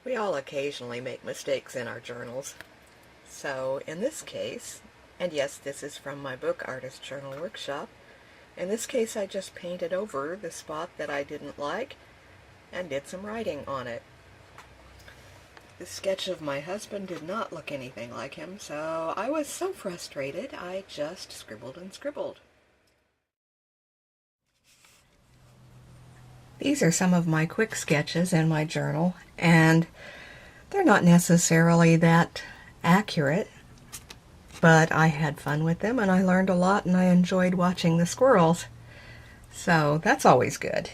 We all occasionally make mistakes in our journals. So in this case, and yes, this is from my book Artist Journal Workshop, in this case I just painted over the spot that I didn't like and did some writing on it. The sketch of my husband did not look anything like him, so I was so frustrated I just scribbled and scribbled. These are some of my quick sketches in my journal, and they're not necessarily that accurate, but I had fun with them and I learned a lot and I enjoyed watching the squirrels. So that's always good.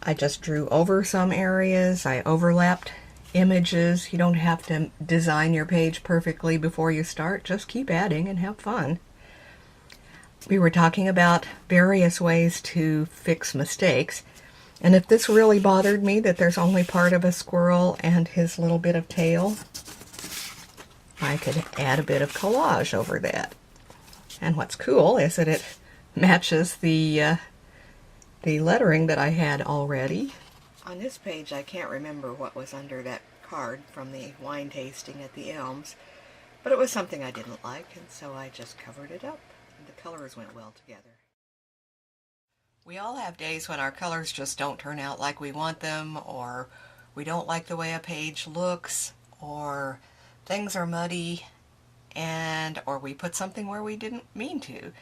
I just drew over some areas, I overlapped images. You don't have to design your page perfectly before you start, just keep adding and have fun. We were talking about various ways to fix mistakes, and if this really bothered me that there's only part of a squirrel and his little bit of tail, I could add a bit of collage over that. And what's cool is that it matches the lettering that I had already. On this page I can't remember what was under that card from the wine tasting at the Elms, but it was something I didn't like, and so I just covered it up. The colors went well together. We all have days when our colors just don't turn out like we want them, or we don't like the way a page looks, or things are muddy, or we put something where we didn't mean to.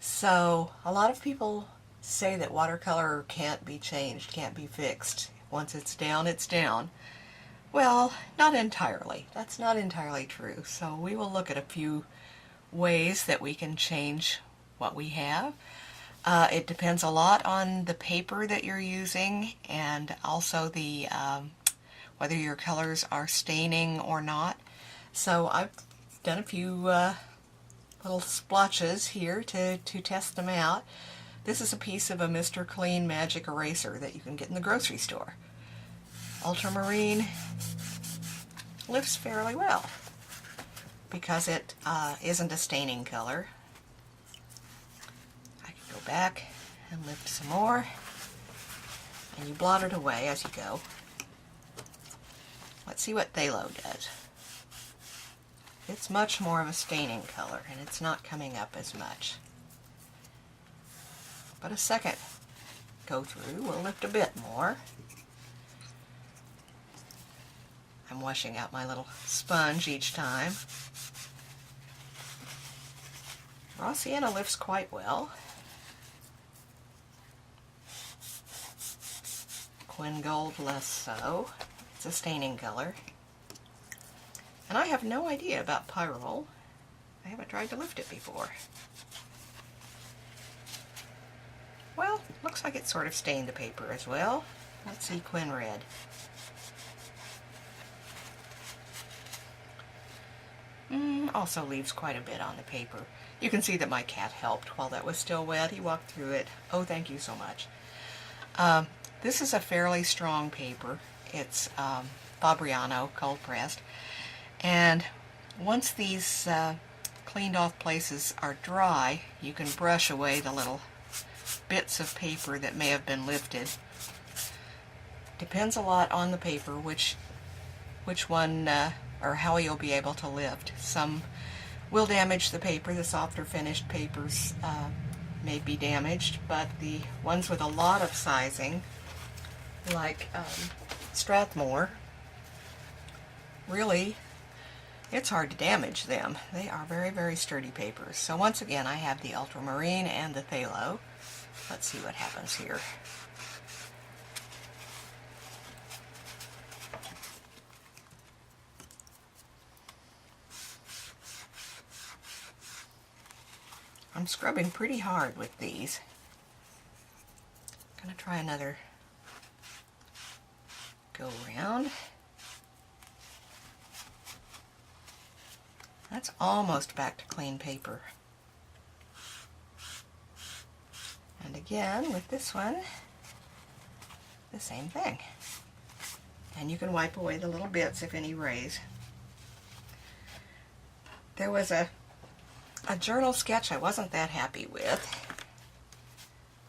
So a lot of people say that watercolor can't be changed, can't be fixed. Once it's down, it's down. Well, not entirely. That's not entirely true. So we will look at a few ways that we can change what we have. It depends a lot on the paper that you're using, and also the whether your colors are staining or not. So I've done a few little splotches here to test them out. This is a piece of a Mr. Clean Magic Eraser that you can get in the grocery store. Ultramarine lifts fairly well because it isn't a staining color. I can go back and lift some more, and you blot it away as you go. Let's see what Phthalo does. It's much more of a staining color, and it's not coming up as much. But a second go through will lift a bit more. I'm washing out my little sponge each time. Raw sienna lifts quite well. Quin Gold less so. It's a staining color. And I have no idea about Pyrrole. I haven't tried to lift it before. Well, looks like it sort of stained the paper as well. Let's see Quin Red. Also leaves quite a bit on the paper. You can see that my cat helped while that was still wet. He walked through it. Oh, thank you so much. This is a fairly strong paper. It's Fabriano cold pressed. And once these cleaned off places are dry, you can brush away the little bits of paper that may have been lifted. Depends a lot on the paper which one or how you'll be able to lift. Some will damage the paper. The softer finished papers may be damaged, but the ones with a lot of sizing, like Strathmore, really, it's hard to damage them. They are very, very sturdy papers. So once again, I have the ultramarine and the phthalo. Let's see what happens here. I'm scrubbing pretty hard with these. I'm going to try another go around. That's almost back to clean paper. And again, with this one, the same thing. And you can wipe away the little bits if any raise. There was a journal sketch I wasn't that happy with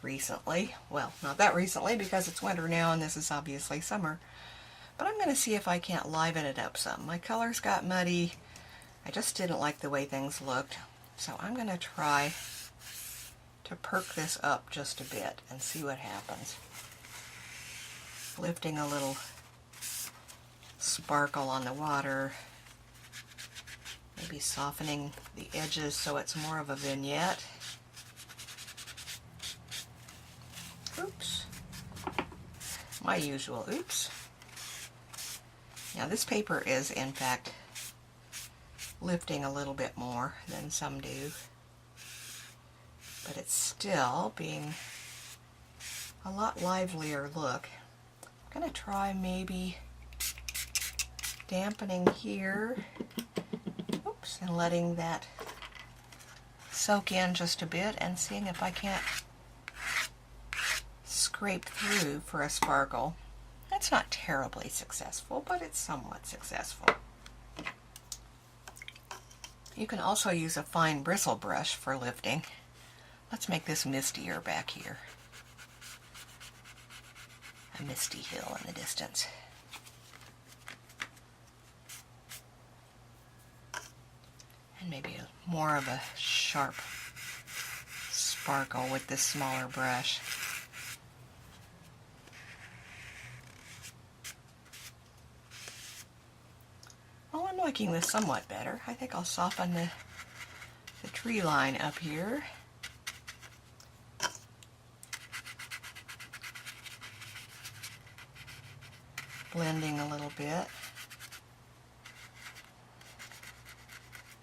recently. Well, not that recently because it's winter now and this is obviously summer. But I'm going to see if I can't liven it up some. My colors got muddy. I just didn't like the way things looked. So I'm going to try to perk this up just a bit and see what happens. Lifting a little sparkle on the water. Maybe softening the edges so it's more of a vignette. Oops. My usual oops. Now this paper is in fact lifting a little bit more than some do, but it's still being a lot livelier look. I'm going to try maybe dampening here, oops, and letting that soak in just a bit and seeing if I can't scrape through for a sparkle. That's not terribly successful, but it's somewhat successful. You can also use a fine bristle brush for lifting. Let's make this mistier back here. A misty hill in the distance. And maybe more of a sharp sparkle with this smaller brush. Well, I'm liking this somewhat better. I think I'll soften the tree line up here. Blending a little bit.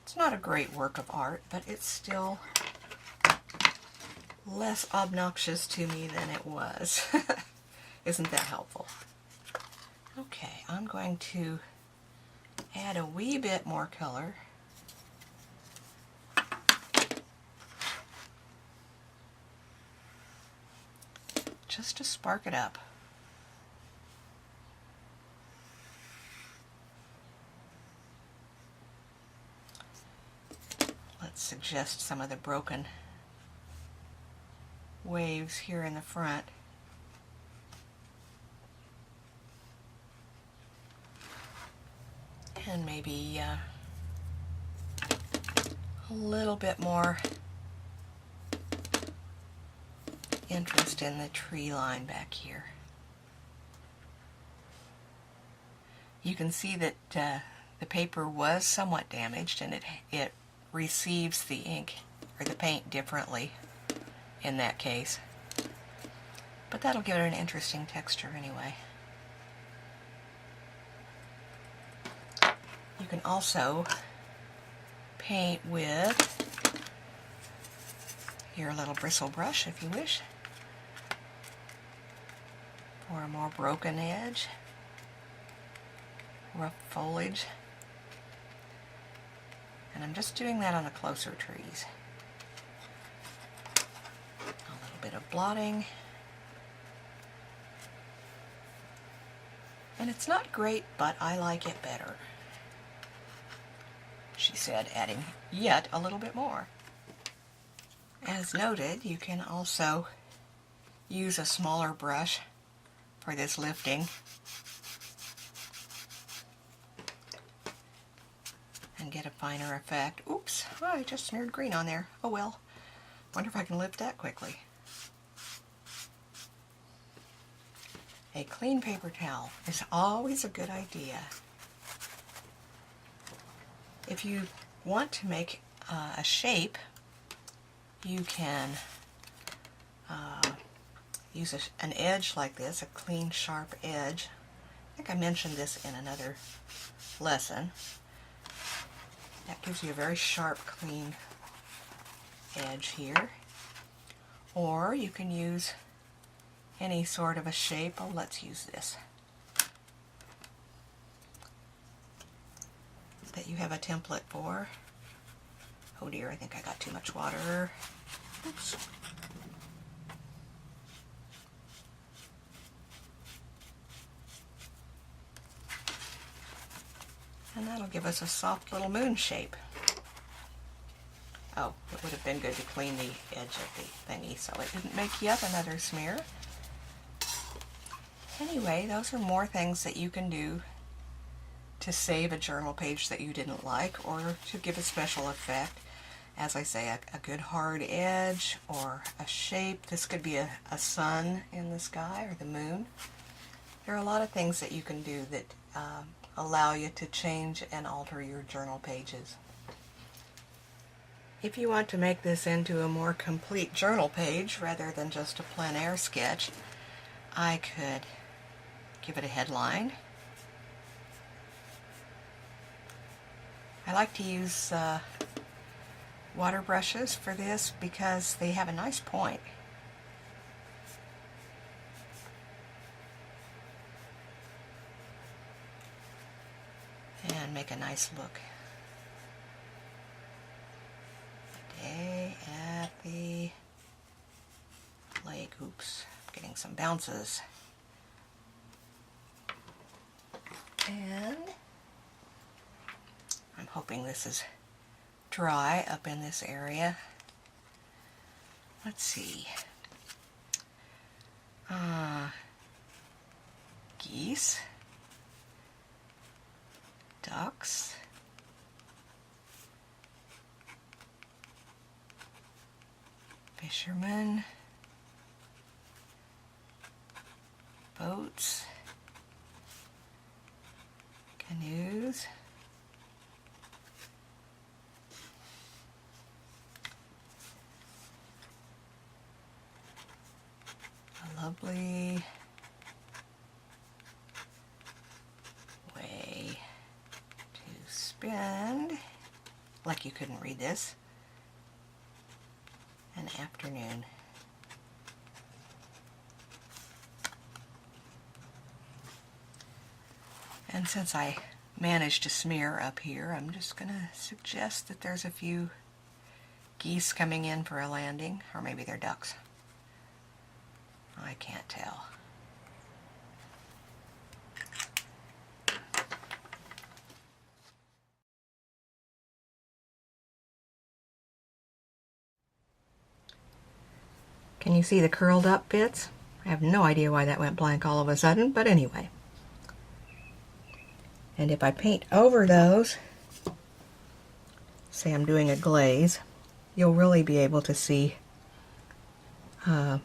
It's not a great work of art, but it's still less obnoxious to me than it was. Isn't that helpful? Okay, I'm going to add a wee bit more color. Just to spark it up. Let's suggest some of the broken waves here in the front. And maybe a little bit more interest in the tree line back here. You can see that the paper was somewhat damaged, and it receives the ink or the paint differently in that case. But that'll give it an interesting texture anyway. You can also paint with your little bristle brush if you wish, for a more broken edge, rough foliage. And I'm just doing that on the closer trees. A little bit of blotting. And it's not great, but I like it better, she said, adding yet a little bit more. As noted, you can also use a smaller brush for this lifting and get a finer effect. Oops, I just smeared green on there. Oh well, wonder if I can lift that quickly. A clean paper towel is always a good idea. If you want to make a shape, you can use an edge like this, a clean, sharp edge. I think I mentioned this in another lesson. That gives you a very sharp, clean edge here. Or you can use any sort of a shape. Oh, let's use this. That you have a template for. Oh dear, I think I got too much water. Oops. And that'll give us a soft little moon shape. Oh, it would have been good to clean the edge of the thingy so it didn't make yet another smear. Anyway, those are more things that you can do to save a journal page that you didn't like, or to give a special effect. As I say, a good hard edge or a shape. This could be a sun in the sky or the moon. There are a lot of things that you can do that allow you to change and alter your journal pages. If you want to make this into a more complete journal page rather than just a plein air sketch, I could give it a headline. I like to use water brushes for this because they have a nice point. And make a nice look. A day at the lake. Oops, getting some bounces. And I'm hoping this is dry up in this area. Let's see. Geese, ducks, fishermen, boats, canoes, a lovely way to spend, like you couldn't read this, an afternoon. And since I managed to smear up here, I'm just going to suggest that there's a few geese coming in for a landing, or maybe they're ducks. I can't tell. Can you see the curled up bits? I have no idea why that went blank all of a sudden, but anyway. And if I paint over those, say I'm doing a glaze, you'll really be able to see how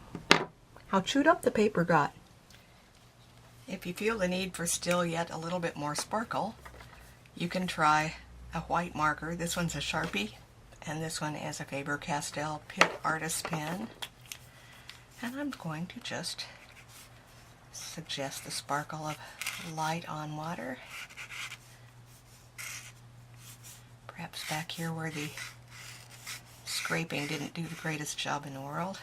chewed up the paper got. If you feel the need for still yet a little bit more sparkle, you can try a white marker. This one's a Sharpie, and this one is a Faber-Castell Pitt Artist Pen. And I'm going to just suggest the sparkle of light on water. Perhaps back here where the scraping didn't do the greatest job in the world.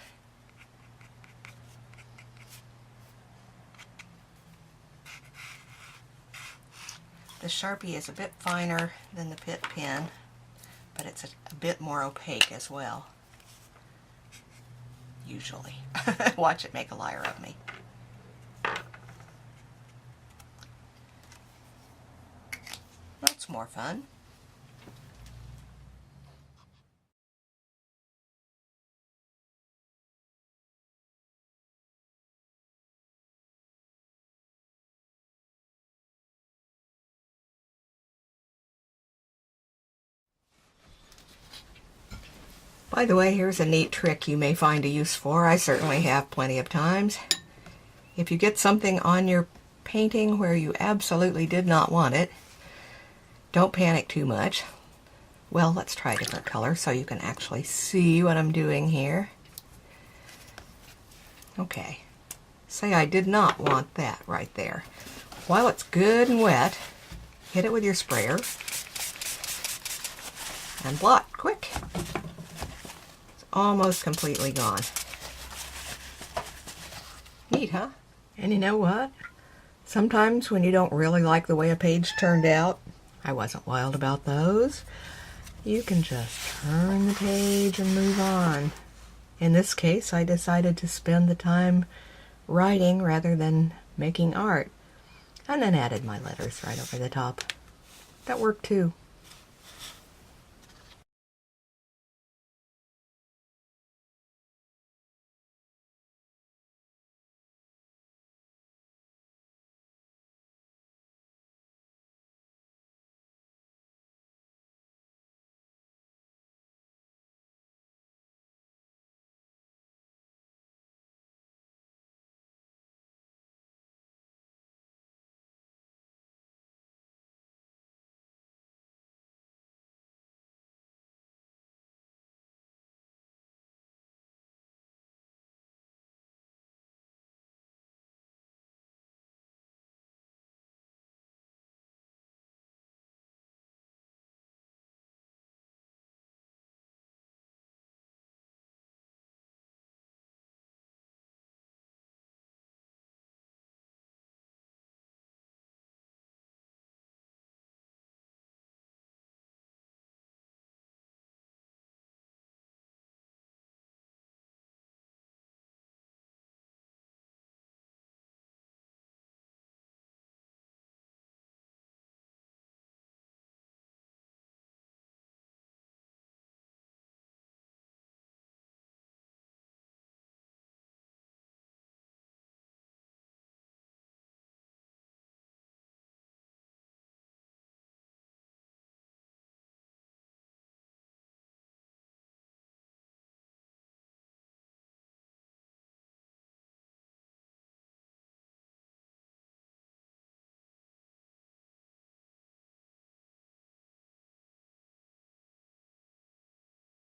The Sharpie is a bit finer than the Pitt pen, but it's a bit more opaque as well. Usually. Watch it make a liar of me. That's more fun. By the way, here's a neat trick you may find a use for. I certainly have plenty of times. If you get something on your painting where you absolutely did not want it, don't panic too much. Well, let's try a different color so you can actually see what I'm doing here. Okay, say I did not want that right there. While it's good and wet, hit it with your sprayer and blot, quick. Almost completely gone. Neat, huh? And you know what? Sometimes when you don't really like the way a page turned out, I wasn't wild about those, you can just turn the page and move on. In this case, I decided to spend the time writing rather than making art, and then added my letters right over the top. That worked too.